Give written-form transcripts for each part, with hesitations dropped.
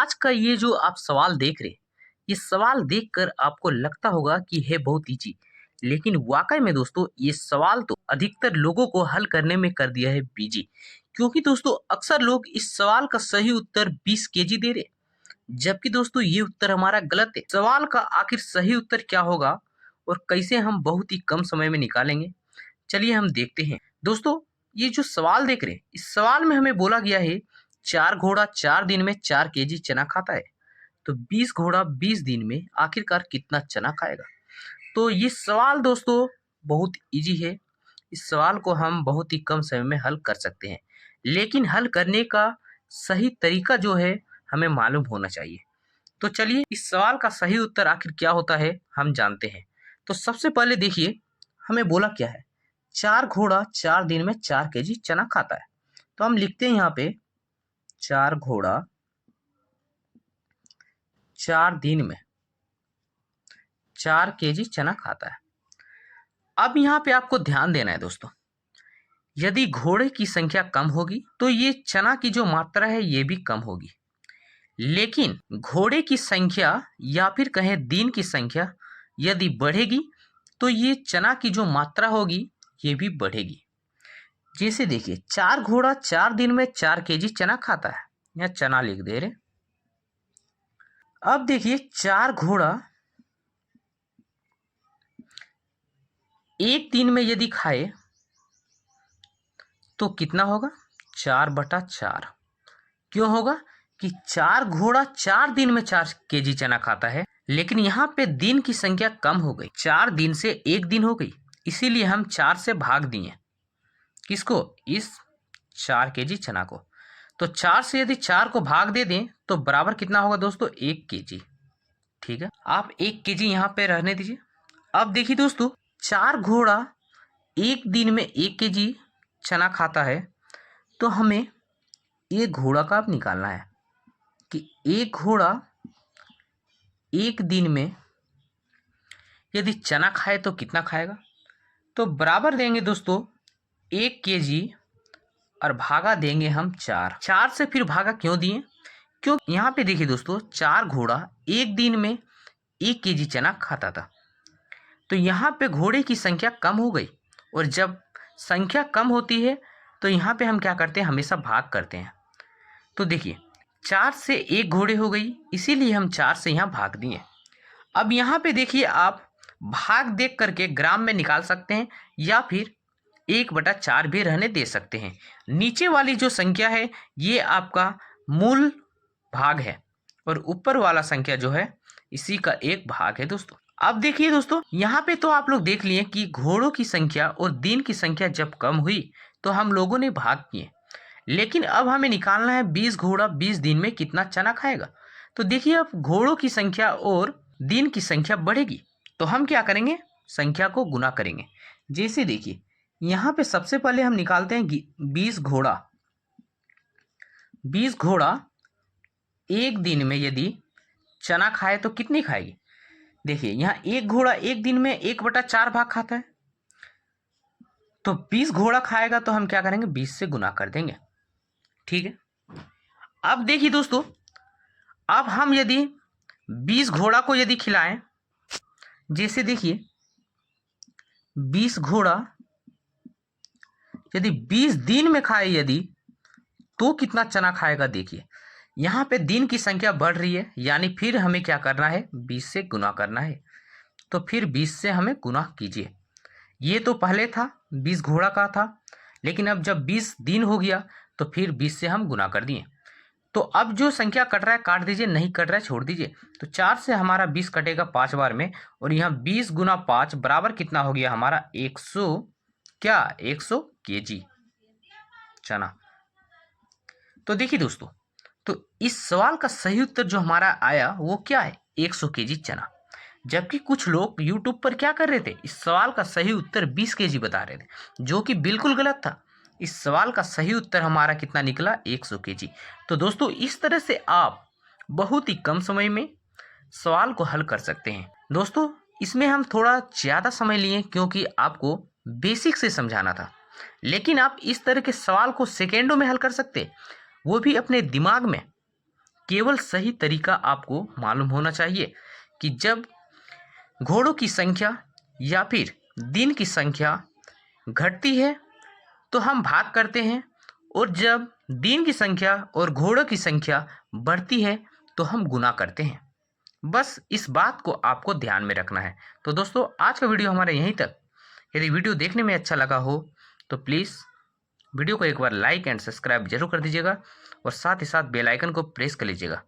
आज का ये जो आप सवाल देख रहे हैं, ये सवाल देखकर आपको लगता होगा कि है बहुत ईज़ी, लेकिन वाक़ई में दोस्तों ये सवाल तो अधिकतर लोगों को हल करने में कर दिया है बिज़ी। क्योंकि दोस्तों अक्सर लोग इस सवाल का सही उत्तर 20 केजी दे रहे हैं, जबकि दोस्तों ये उत्तर हमारा गलत है। सवाल का आखिर सही उत्तर क्या होगा और कैसे हम बहुत ही कम समय में निकालेंगे? चलिए हम देखते हैं। दोस्तों ये जो सवाल देख रहे हैं, इस सवाल में हमें बोला गया है 4 घोड़ा 4 दिन में 4 केजी चना खाता है। तो 20 घोड़ा 20 दिन में आखिरकार कितना चना खाएगा? तो ये सवाल दोस्तों बहुत ईज़ी है। इस सवाल को हम बहुत ही कम समय में हल कर सकते हैं। लेकिन हल करने का सही तरीका जो है हमें मालूम होना चाहिए। तो चलिए इस सवाल का सही उत्तर आखिर क्या होता है हम जानते हैं। तो सबसे पहले देखिए हमें बोला क्या है? 4 घोड़ा 4 दिन में 4 केजी चना खाता है। तो हम लिखते हैं यहाँ पे 4 घोड़ा 4 दिन में 4 केजी चना खाता है। अब यहाँ पे आपको ध्यान देना है दोस्तों। यदि घोड़े की संख्या कम होगी तो ये चना की जो मात्रा है ये भी कम होगी। लेकिन घोड़े की संख्या या फिर कहें दिन की संख्या यदि बढ़ेगी तो ये चना की जो मात्रा होगी ये भी बढ़ेगी। जैसे देखिए 4 घोड़ा 4 दिन में 4 केजी चना खाता है, या चना लिख दे रहे। अब देखिए 4 घोड़ा एक दिन में यदि खाए तो कितना होगा? 4/4। क्यों होगा? कि 4 घोड़ा 4 दिन में 4 केजी चना खाता है, लेकिन यहाँ पे दिन की संख्या कम हो गई, 4 दिन से 1 दिन हो गई, इसीलिए हम 4 से भाग दिए। किसको? इस 4 केजी चना को। तो 4 से यदि 4 को भाग दे दें तो बराबर कितना होगा दोस्तों? 1 केजी। ठीक है, आप 1 केजी यहाँ पे रहने दीजिए। अब देखिए दोस्तों 4 घोड़ा एक दिन में 1 केजी चना खाता है, तो हमें एक घोड़ा का अब निकालना है कि एक घोड़ा एक दिन में यदि चना खाए तो कितना खाएगा? तो बराबर देंगे दोस्तों 1 केजी और भागा देंगे हम 4। 4 से फिर भागा क्यों दिए? क्यों? यहाँ पे देखिए दोस्तों 4 घोड़ा एक दिन में 1 केजी चना खाता था, तो यहाँ पे घोड़े की संख्या कम हो गई, और जब संख्या कम होती है तो यहाँ पे हम क्या करते हैं? हमेशा भाग करते हैं। तो देखिए 4 से 1 घोड़े हो गई, इसीलिए हम 4 से यहाँ भाग दिए। अब यहाँ पे देखिए आप भाग देख करके ग्राम में निकाल सकते हैं, या फिर 1/4 भी रहने दे सकते हैं। नीचे वाली जो संख्या है ये आपका मूल भाग है, और ऊपर वाला संख्या जो है इसी का एक भाग है दोस्तों। अब देखिए दोस्तों यहाँ पे तो आप लोग देख लिए कि घोड़ों की संख्या और दिन की संख्या जब कम हुई तो हम लोगों ने भाग किए, लेकिन अब हमें निकालना है 20 घोड़ा 20 दिन में कितना चना खाएगा। तो देखिए अब घोड़ों की संख्या और दिन की संख्या बढ़ेगी, तो हम क्या करेंगे? संख्या को गुना करेंगे। जैसे देखिए यहाँ पे सबसे पहले हम निकालते हैं 20 घोड़ा। 20 घोड़ा एक दिन में यदि चना खाए तो कितनी खाएगी? देखिए यहाँ एक घोड़ा एक दिन में 1/4 भाग खाता है, तो 20 घोड़ा खाएगा तो हम क्या करेंगे? 20 से गुना कर देंगे। ठीक है, अब देखिए दोस्तों अब हम यदि 20 घोड़ा को यदि खिलाएं, जैसे देखिए 20 घोड़ा यदि 20 दिन में खाए यदि, तो कितना चना खाएगा? देखिए यहाँ पे दिन की संख्या बढ़ रही है, यानी फिर हमें क्या करना है? 20 से गुना करना है। तो फिर 20 से हमें गुना कीजिए। ये तो पहले था 20 घोड़ा का था, लेकिन अब जब 20 दिन हो गया तो फिर 20 से हम गुना कर दिए। तो अब जो संख्या कट रहा है काट दीजिए, नहीं कट रहा है छोड़ दीजिए। तो 4 से हमारा 20 कटेगा 5 बार में, और यहाँ 20 गुना 5 बराबर कितना हो गया हमारा? 100 क्या? 100 केजी चना। तो देखिए दोस्तों तो इस सवाल का सही उत्तर जो हमारा आया वो क्या है? 100 केजी चना। जबकि कुछ लोग YouTube पर क्या कर रहे थे? इस सवाल का सही उत्तर 20 केजी बता रहे थे, जो कि बिल्कुल गलत था। इस सवाल का सही उत्तर हमारा कितना निकला? 100 केजी। तो दोस्तों इस तरह से आप बहुत ही कम समय में सवाल को हल कर सकते हैं। दोस्तों इसमें हम थोड़ा ज़्यादा समय लिए क्योंकि आपको बेसिक से समझाना था, लेकिन आप इस तरह के सवाल को सेकेंडों में हल कर सकते, वो भी अपने दिमाग में। केवल सही तरीका आपको मालूम होना चाहिए कि जब घोड़ों की संख्या या फिर दिन की संख्या घटती है तो हम भाग करते हैं, और जब दिन की संख्या और घोड़ों की संख्या बढ़ती है तो हम गुना करते हैं। बस इस बात को आपको ध्यान में रखना है। तो दोस्तों, आज का वीडियो हमारा यहीं तक। यदि वीडियो देखने में अच्छा लगा हो तो प्लीज़ वीडियो को एक बार लाइक एंड सब्सक्राइब जरूर कर दीजिएगा, और साथ ही साथ बेल आइकन को प्रेस कर लीजिएगा,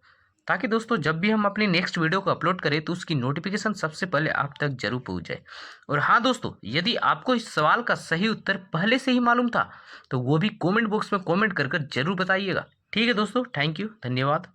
ताकि दोस्तों जब भी हम अपनी नेक्स्ट वीडियो को अपलोड करें तो उसकी नोटिफिकेशन सबसे पहले आप तक जरूर पहुंच जाए। और हाँ दोस्तों, यदि आपको इस सवाल का सही उत्तर पहले से ही मालूम था तो वो भी कमेंट बॉक्स में कमेंट कर जरूर बताइएगा। ठीक है दोस्तों, थैंक यू, धन्यवाद।